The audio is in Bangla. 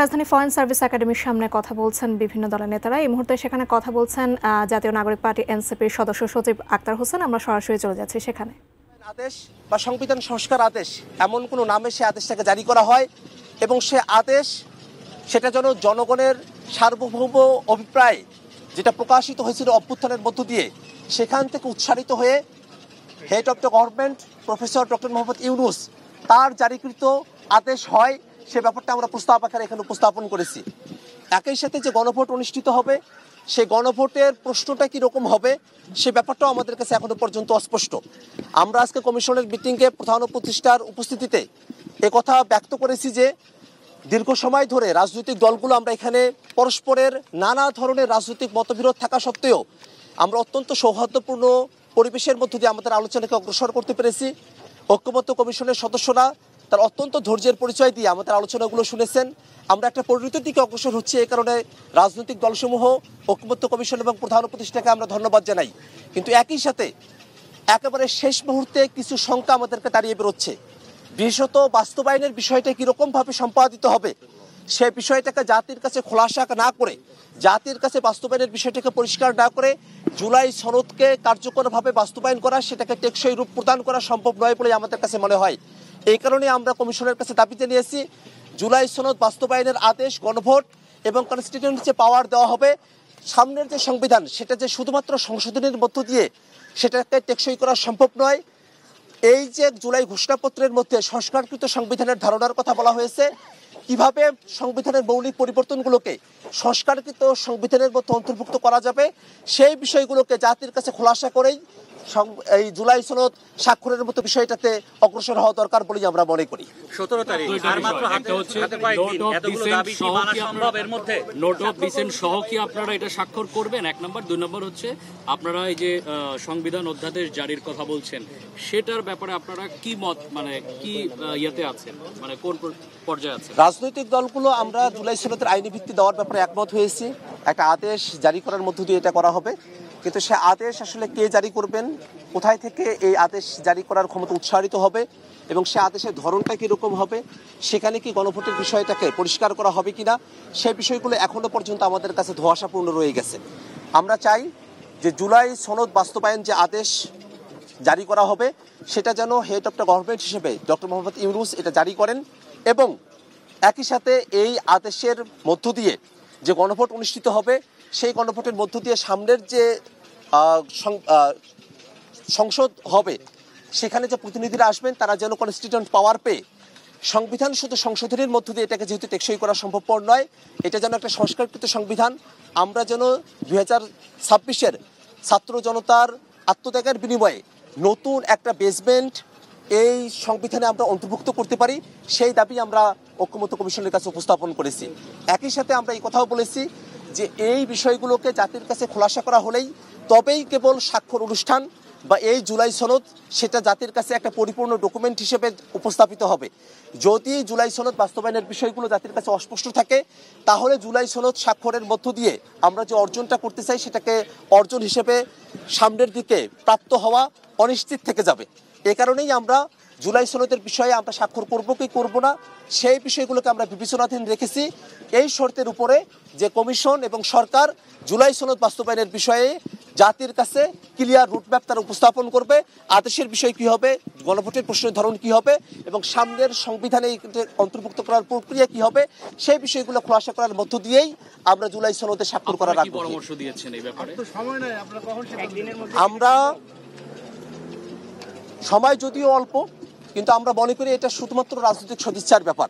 রাজধানী ফরেন সার্ভিস একাডেমির সামনে কথা বলছেন বিভিন্ন দলের নেতারা। এই মুহূর্তে সেখানে কথা বলছেন জাতীয় নাগরিক পার্টি এনসিপির সদস্য সচিব আক্তার হোসেন। আমরা সরাসরি চলে যাচ্ছি সেখানে। আদেশ বা সংবিধান সংস্কার আদেশ এমন কোনো নামে সে আদেশটাকে জারি করা হয় এবং সে আদেশ সেটা যেন জনগণের সার্বভৌম অভিপ্রায় যেটা প্রকাশিত হয়েছিল অভ্যুত্থানের মধ্য দিয়ে সেখান থেকে উৎসারিত হয়ে head of the government professor doctor Mohammad Yunus তার জারিকৃত আদেশ হয়, সে ব্যাপারটা আমরা প্রস্তাব আকারে এখানে উপস্থাপন করেছি। একই সাথে যে গণভোট অনুষ্ঠিত হবে সেই গণভোটের প্রশ্নটা কীরকম হবে সে ব্যাপারটাও আমাদের কাছে এখনো পর্যন্ত অস্পষ্ট। আমরা আজকে কমিশনের মিটিংয়ে প্রধান উপদেষ্টার উপস্থিতিতে একথা ব্যক্ত করেছি যে দীর্ঘ সময় ধরে রাজনৈতিক দলগুলো আমরা এখানে পরস্পরের নানা ধরনের রাজনৈতিক মতবিরোধ থাকা সত্ত্বেও আমরা অত্যন্ত সৌহার্দ্যপূর্ণ পরিবেশের মধ্য দিয়ে আমাদের আলোচনাকে অগ্রসর করতে পেরেছি। ঐক্যমত্য কমিশনের সদস্যরা তার অত্যন্ত ধৈর্যের পরিচয় দিয়ে আমাদের আলোচনাগুলো শুনেছেন। আমরা একটা পরিণতির দিকে অগ্রসর হচ্ছি, এই কারণে রাজনৈতিক দলসমূহ, ঐক্যমত্য কমিশন এবং প্রধান উপদেষ্টাকে আমরা ধন্যবাদ জানাই। কিন্তু একই সাথে একেবারে শেষ মুহূর্তে কিছু শঙ্কা আমাদেরকে দাঁড়িয়ে বেরোচ্ছে। বিশেষত বাস্তবায়নের বিষয়টা কীরকমভাবে সম্পাদিত হবে সে বিষয়টাকে জাতির কাছে খোলাসা না করে, জাতির কাছে বাস্তবায়নের বিষয়টাকে পরিষ্কার না করে জুলাই সনদকে কার্যকরভাবে বাস্তবায়ন করা, সেটাকে টেকসই রূপ প্রদান করা সম্ভব নয় বলে আমাদের কাছে মনে হয়। এই কারণে আমরা কমিশনের কাছে দাবি জানিয়েছি জুলাই সনদ বাস্তবায়নের আদেশ, গণভোট এবং কনস্টিটিউয়েন্সি পাওয়ার দেওয়া হবে। সামনের যে সংবিধান সেটা যে শুধুমাত্র সংশোধনের মধ্য দিয়ে সেটাকে টেকসই করা সম্ভব নয়। এই যে জুলাই ঘোষণাপত্রের মধ্যে সংস্কারকৃত সংবিধানের ধারণার কথা বলা হয়েছে, কিভাবে সংবিধানের মৌলিক পরিবর্তনগুলোকে সংস্কারকৃত সংবিধানের মধ্যে অন্তর্ভুক্ত করা যাবে সেই বিষয়গুলোকে জাতির কাছে খোলাসা করেই এই জুলাই সনদ স্বাক্ষরের মতো বিষয়টাতে অগ্রসর হওয়া দরকার বলেই আমরা মনে করি। 17 তারিখ আর মাত্র হাতে কয়েকদিন, এতগুলো দাবি কি মানা সম্ভব এর মধ্যে? নোট অফ ডিসেন্ট সহ কি আপনারা এটা স্বাক্ষর করবেন? এক নম্বর। দুই নম্বর হচ্ছে আপনারা এই যে সংবিধান অধ্যাদেশ জারির কথা বলছেন সেটার ব্যাপারে আপনারা কি মত, মানে কি ইয়েতে আছেন, মানে কোন পর্যায়ে আছেন? রাজনৈতিক দলগুলো আমরা জুলাই সনদের আইনি ভিত্তি দেওয়ার ব্যাপারে একমত হয়েছি। একটা আদেশ জারি করার মধ্য দিয়ে এটা করা হবে, কিন্তু সে আদেশ আসলে কে জারি করবেন, কোথায় থেকে এই আদেশ জারি করার ক্ষমতা উৎসাহিত হবে এবং সে আদেশের ধরনটা কীরকম হবে, সেখানে কি গণভোটের বিষয়টাকে পরিষ্কার করা হবে কিনা সেই বিষয়গুলো এখনো পর্যন্ত আমাদের কাছে ধোঁয়াশাপূর্ণ রয়ে গেছে। আমরা চাই যে জুলাই সনদ বাস্তবায়ন যে আদেশ জারি করা হবে সেটা যেন হেড অফ দ্য গভর্নমেন্ট হিসেবে ডক্টর মোহাম্মদ ইউনূস এটা জারি করেন এবং একই সাথে এই আদেশের মধ্য দিয়ে যে গণভোট অনুষ্ঠিত হবে সেই গণভোটের মধ্য দিয়ে সামনের যে সংসদ হবে সেখানে যে প্রতিনিধিরা আসবেন তারা যেন কনস্টিটিউয়েন্ট পাওয়ার পেয়ে সংবিধান শুধু সংশোধনের মধ্য দিয়ে এটাকে যেহেতু টেকসই করা সম্ভবপর নয়, এটা যেন একটা সংস্কারকৃত সংবিধান, আমরা যেন 2026-এর ছাত্র জনতার আত্মত্যাগের বিনিময়ে নতুন একটা বেসমেন্ট এই সংবিধানে আমরা অন্তর্ভুক্ত করতে পারি, সেই দাবি আমরা ঐক্যমত্য কমিশনের কাছে উপস্থাপন করেছি। একই সাথে আমরা এই কথাও বলেছি যে এই বিষয়গুলোকে জাতির কাছে খোলাসা করা হলেই তবেই কেবল স্বাক্ষর অনুষ্ঠান বা এই জুলাই সনদ সেটা জাতির কাছে একটা পরিপূর্ণ ডকুমেন্ট হিসেবে উপস্থাপিত হবে। যদি জুলাই সনদ বাস্তবায়নের বিষয়গুলো জাতির কাছে অস্পষ্ট থাকে তাহলে জুলাই সনদ স্বাক্ষরের মধ্য দিয়ে আমরা যে অর্জনটা করতে চাই সেটাকে অর্জন হিসেবে সামনের দিকে প্রাপ্ত হওয়া অনিশ্চিত থেকে যাবে। এ কারণেই আমরা জুলাই সনদের বিষয়ে আমরা স্বাক্ষর করব কি করব না সেই বিষয়গুলোকে আমরা বিবেচনাধীন রেখেছি, এই শর্তের উপরে যে কমিশন এবং সরকার জুলাই সনদ বাস্তবায়নের বিষয়ে জাতির কাছে ক্লিয়ার রুটম্যাপ তারা উপস্থাপন করবে। আদেশের বিষয় কি হবে, গণভোটের প্রশ্নের ধরন কি হবে এবং সামনের সংবিধানে অন্তর্ভুক্ত করার প্রক্রিয়া কি হবে সেই বিষয়গুলো খোলাসা করার মধ্য দিয়েই আমরা জুলাই সনদে স্বাক্ষর করার পরামর্শ দিয়েছেন এই ব্যাপারে। আমরা সময় যদিও অল্প, কিন্তু আমরা মনে করি এটা শুধুমাত্র রাজনৈতিক সদিচ্ছার ব্যাপার।